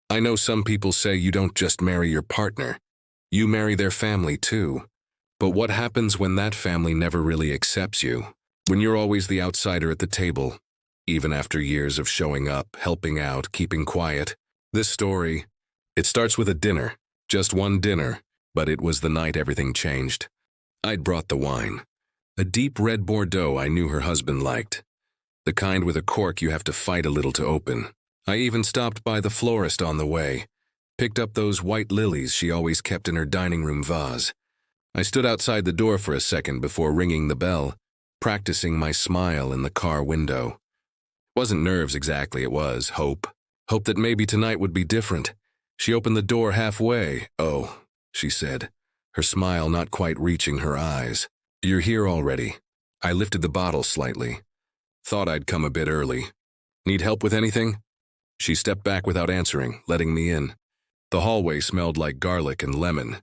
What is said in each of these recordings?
I know some people say you don't just marry your partner, you marry their family too. But what happens when that family never really accepts you? When you're always the outsider at the table, even after years of showing up, helping out, keeping quiet. This story, it starts with a dinner, just one dinner, but it was the night everything changed. I'd brought the wine, a deep red Bordeaux I knew her husband liked, the kind with a cork you have to fight a little to open. I even stopped by the florist on the way, picked up those white lilies she always kept in her dining room vase. I stood outside the door for a second before ringing the bell, practicing my smile in the car window. Wasn't nerves exactly, it was hope. Hope that maybe tonight would be different. She opened the door halfway. "Oh," she said, her smile not quite reaching her eyes. "You're here already." I lifted the bottle slightly. Thought I'd come a bit early. "Need help with anything?" She stepped back without answering, letting me in. The hallway smelled like garlic and lemon,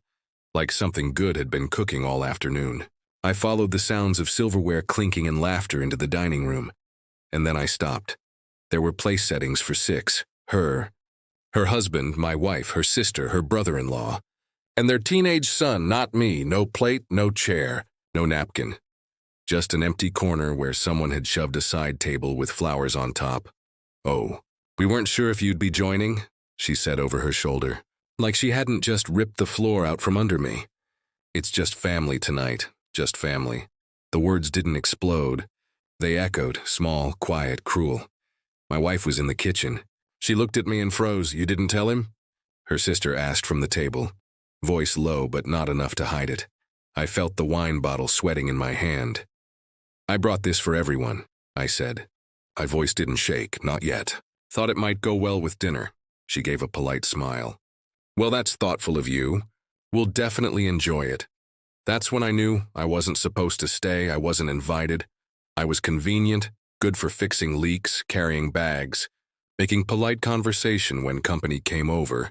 like something good had been cooking all afternoon. I followed the sounds of silverware clinking and laughter into the dining room, and then I stopped. There were place settings for 6. Her husband, my wife, her sister, her brother-in-law, and their teenage son, not me. No plate, no chair, no napkin. Just an empty corner where someone had shoved a side table with flowers on top. "Oh, we weren't sure if you'd be joining," she said over her shoulder, like she hadn't just ripped the floor out from under me. "It's just family tonight, just family." The words didn't explode. They echoed, small, quiet, cruel. My wife was in the kitchen. She looked at me and froze. "You didn't tell him?" her sister asked from the table, voice low but not enough to hide it. I felt the wine bottle sweating in my hand. "I brought this for everyone," I said. My voice didn't shake, not yet. "Thought it might go well with dinner." She gave a polite smile. "Well, that's thoughtful of you. We'll definitely enjoy it." That's when I knew I wasn't supposed to stay, I wasn't invited. I was convenient, good for fixing leaks, carrying bags, making polite conversation when company came over,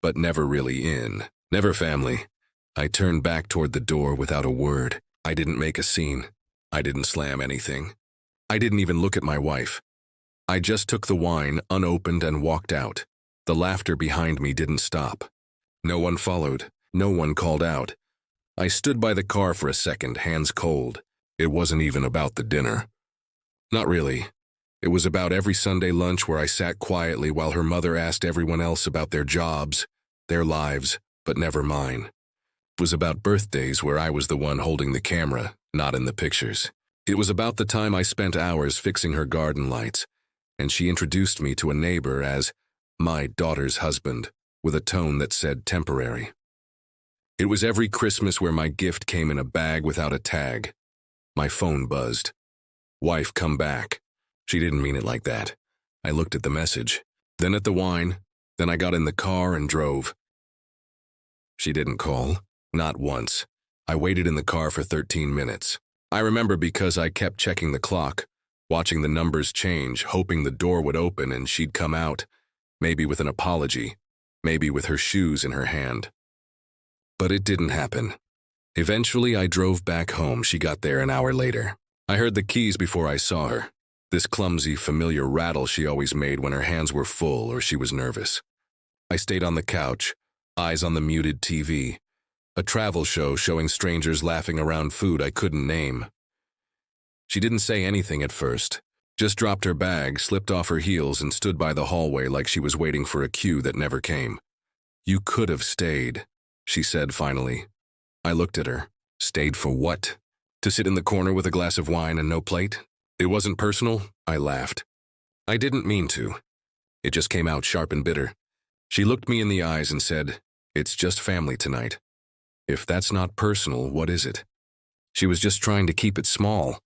but never really in. Never family. I turned back toward the door without a word. I didn't make a scene. I didn't slam anything. I didn't even look at my wife. I just took the wine, unopened, and walked out. The laughter behind me didn't stop. No one followed. No one called out. I stood by the car for a second, hands cold. It wasn't even about the dinner. Not really. It was about every Sunday lunch where I sat quietly while her mother asked everyone else about their jobs, their lives, but never mine. It was about birthdays where I was the one holding the camera, not in the pictures. It was about the time I spent hours fixing her garden lights, and she introduced me to a neighbor as my daughter's husband, with a tone that said temporary. It was every Christmas where my gift came in a bag without a tag. My phone buzzed. "Wife, come back." She didn't mean it like that. I looked at the message, then at the wine, then I got in the car and drove. She didn't call, not once. I waited in the car for 13 minutes. I remember because I kept checking the clock, watching the numbers change, hoping the door would open and she'd come out, maybe with an apology, maybe with her shoes in her hand. But it didn't happen. Eventually, I drove back home. She got there an hour later. I heard the keys before I saw her, this clumsy, familiar rattle she always made when her hands were full or she was nervous. I stayed on the couch, eyes on the muted TV, a travel show showing strangers laughing around food I couldn't name. She didn't say anything at first, just dropped her bag, slipped off her heels, and stood by the hallway like she was waiting for a cue that never came. "You could have stayed," she said finally. I looked at her. Stayed for what? To sit in the corner with a glass of wine and no plate? It wasn't personal, I laughed. I didn't mean to. It just came out sharp and bitter. She looked me in the eyes and said, "It's just family tonight." If that's not personal, what is it? She was just trying to keep it small.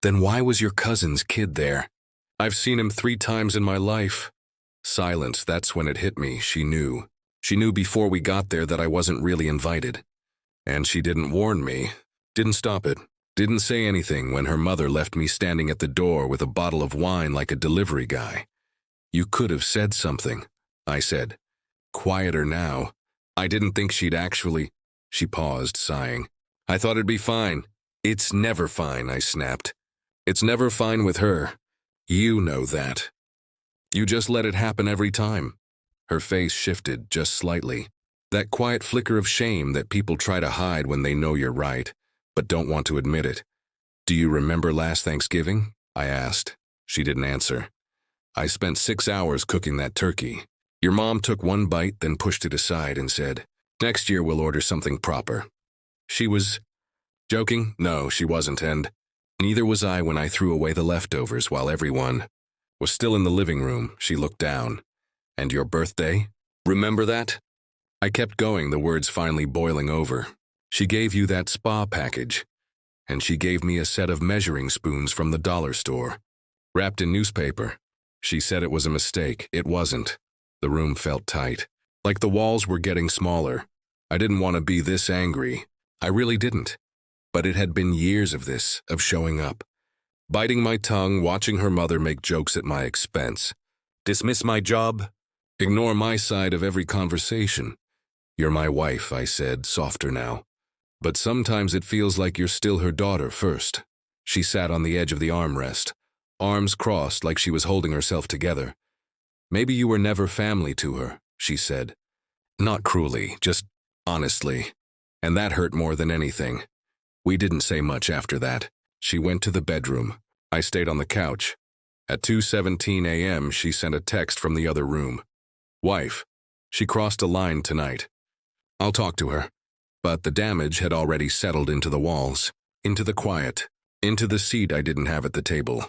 Then why was your cousin's kid there? I've seen him 3 times in my life. Silence, that's when it hit me. She knew. She knew before we got there that I wasn't really invited. And she didn't warn me, didn't stop it, didn't say anything when her mother left me standing at the door with a bottle of wine like a delivery guy. "You could have said something," I said. Quieter now. I didn't think she'd actually... She paused, sighing. "I thought it'd be fine." "It's never fine," I snapped. "It's never fine with her. You know that. You just let it happen every time." Her face shifted just slightly. That quiet flicker of shame that people try to hide when they know you're right, but don't want to admit it. "Do you remember last Thanksgiving?" I asked. She didn't answer. "I spent 6 hours cooking that turkey. Your mom took one bite, then pushed it aside and said, 'Next year we'll order something proper.' She was joking? No, she wasn't, and neither was I when I threw away the leftovers while everyone was still in the living room." She looked down. "And your birthday? Remember that?" I kept going, the words finally boiling over. "She gave you that spa package, and she gave me a set of measuring spoons from the dollar store, wrapped in newspaper. She said it was a mistake. It wasn't." The room felt tight, like the walls were getting smaller. I didn't want to be this angry. I really didn't. But it had been years of this, of showing up, biting my tongue, watching her mother make jokes at my expense, dismiss my job, ignore my side of every conversation. "You're my wife," I said, softer now. "But sometimes it feels like you're still her daughter first." She sat on the edge of the armrest, arms crossed like she was holding herself together. "Maybe you were never family to her," she said. Not cruelly, just honestly. And that hurt more than anything. We didn't say much after that. She went to the bedroom. I stayed on the couch. At 2:17 a.m., she sent a text from the other room. "Wife, she crossed a line tonight. I'll talk to her." But the damage had already settled into the walls, into the quiet, into the seat I didn't have at the table.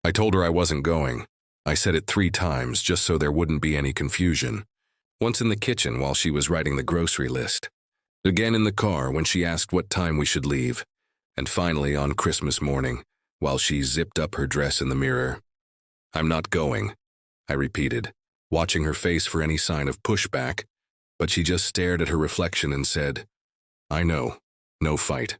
I told her I wasn't going. I said it 3 times just so there wouldn't be any confusion. Once in the kitchen while she was writing the grocery list. Again in the car when she asked what time we should leave. And finally on Christmas morning, while she zipped up her dress in the mirror. "I'm not going," I repeated, watching her face for any sign of pushback, but she just stared at her reflection and said, "I know. No fight.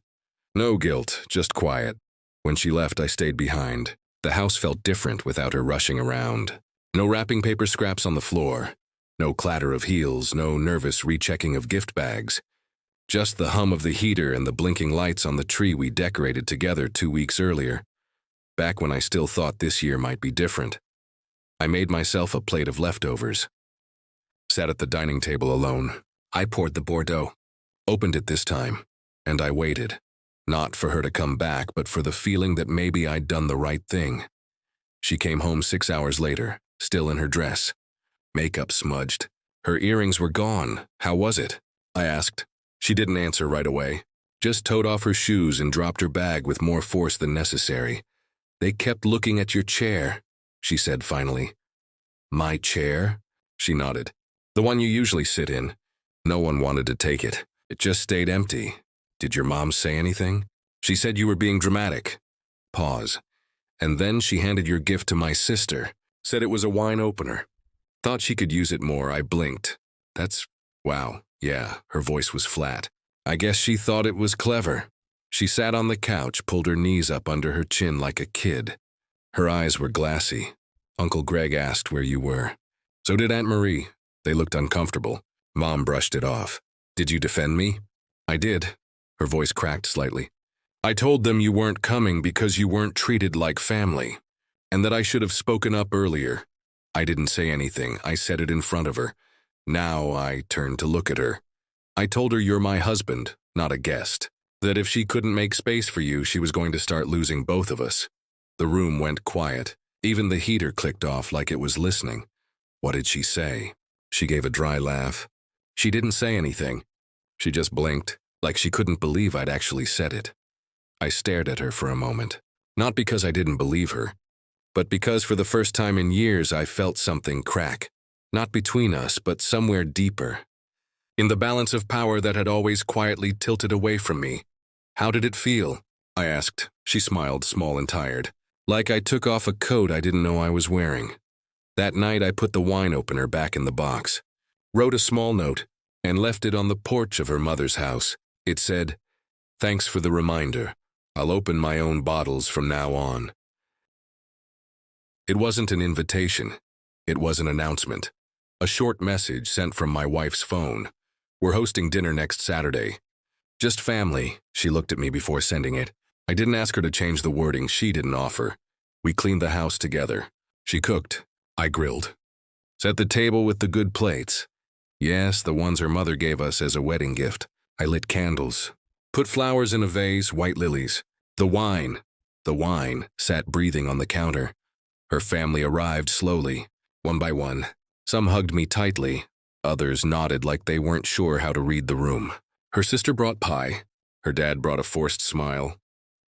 No guilt, just quiet." When she left, I stayed behind. The house felt different without her rushing around. No wrapping paper scraps on the floor. No clatter of heels, no nervous rechecking of gift bags. Just the hum of the heater and the blinking lights on the tree we decorated together 2 weeks earlier, back when I still thought this year might be different. I made myself a plate of leftovers. Sat at the dining table alone. I poured the Bordeaux, opened it this time, and I waited. Not for her to come back, but for the feeling that maybe I'd done the right thing. She came home 6 hours later, still in her dress. Makeup smudged. Her earrings were gone. "How was it?" I asked. She didn't answer right away. Just toed off her shoes and dropped her bag with more force than necessary. "They kept looking at your chair," she said finally. "My chair?" She nodded. "The one you usually sit in. No one wanted to take it. It just stayed empty. Did your mom say anything?" "She said you were being dramatic." Pause. "And then she handed your gift to my sister. Said it was a wine opener. Thought she could use it more." I blinked. "That's... wow, yeah." Her voice was flat. "I guess she thought it was clever." She sat on the couch, pulled her knees up under her chin like a kid. Her eyes were glassy. "Uncle Greg asked where you were. So did Aunt Marie. They looked uncomfortable." Mom brushed it off. "Did you defend me?" "I did." Her voice cracked slightly. "I told them you weren't coming because you weren't treated like family, and that I should have spoken up earlier." I didn't say anything. I said it in front of her. Now I turned to look at her. "I told her you're my husband, not a guest. That if she couldn't make space for you, she was going to start losing both of us." The room went quiet. Even the heater clicked off like it was listening. What did she say? She gave a dry laugh. She didn't say anything. She just blinked, like she couldn't believe I'd actually said it. I stared at her for a moment. Not because I didn't believe her, but because for the first time in years I felt something crack. Not between us, but somewhere deeper. In the balance of power that had always quietly tilted away from me. "How did it feel?" I asked. She smiled, small and tired. "Like I took off a coat I didn't know I was wearing." That night I put the wine opener back in the box, wrote a small note, and left it on the porch of her mother's house. It said, "Thanks for the reminder. I'll open my own bottles from now on." It wasn't an invitation. It was an announcement. A short message sent from my wife's phone. "We're hosting dinner next Saturday. Just family." She looked at me before sending it. I didn't ask her to change the wording. She didn't offer. We cleaned the house together. She cooked. I grilled. Set the table with the good plates. Yes, the ones her mother gave us as a wedding gift. I lit candles. Put flowers in a vase, white lilies. The wine sat breathing on the counter. Her family arrived slowly, one by one. Some hugged me tightly. Others nodded like they weren't sure how to read the room. Her sister brought pie. Her dad brought a forced smile.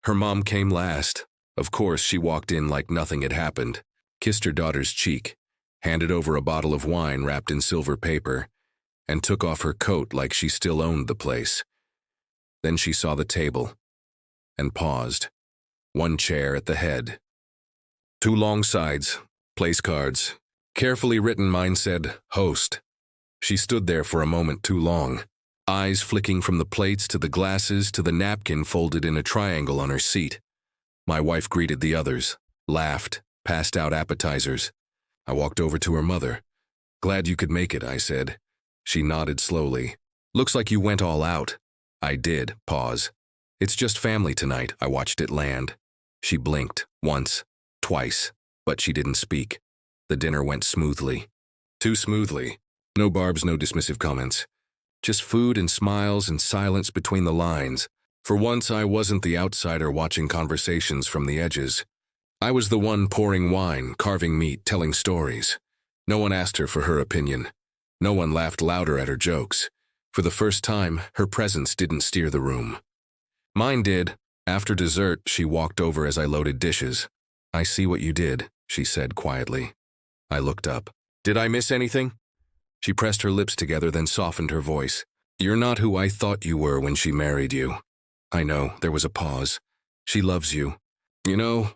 Her mom came last. Of course, she walked in like nothing had happened, kissed her daughter's cheek, handed over a bottle of wine wrapped in silver paper, and took off her coat like she still owned the place. Then she saw the table and paused. One chair at the head. Two long sides, place cards. Carefully written, mine said, host. She stood there for a moment too long, eyes flicking from the plates to the glasses to the napkin folded in a triangle on her seat. My wife greeted the others, laughed, passed out appetizers. I walked over to her mother. Glad you could make it, I said. She nodded slowly. Looks like you went all out. I did, pause. It's just family tonight, I watched it land. She blinked, once, twice, but she didn't speak. The dinner went smoothly. Too smoothly. No barbs, no dismissive comments. Just food and smiles and silence between the lines. For once, I wasn't the outsider watching conversations from the edges. I was the one pouring wine, carving meat, telling stories. No one asked her for her opinion. No one laughed louder at her jokes. For the first time, her presence didn't steer the room. Mine did. After dessert, she walked over as I loaded dishes. I see what you did, she said quietly. I looked up. Did I miss anything? She pressed her lips together, then softened her voice. You're not who I thought you were when she married you. I know, there was a pause. She loves you. You know,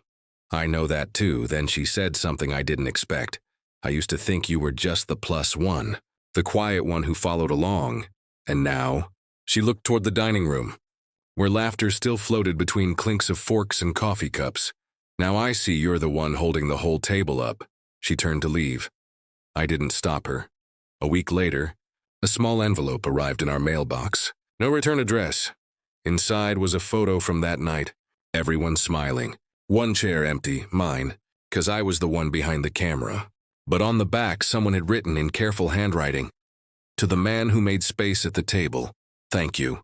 I know that too. Then she said something I didn't expect. I used to think you were just the plus one, the quiet one who followed along. And now, she looked toward the dining room, where laughter still floated between clinks of forks and coffee cups. Now I see you're the one holding the whole table up. She turned to leave. I didn't stop her. A week later, a small envelope arrived in our mailbox. No return address. Inside was a photo from that night. Everyone smiling. One chair empty, mine, 'cause I was the one behind the camera. But on the back, someone had written in careful handwriting, to the man who made space at the table, thank you.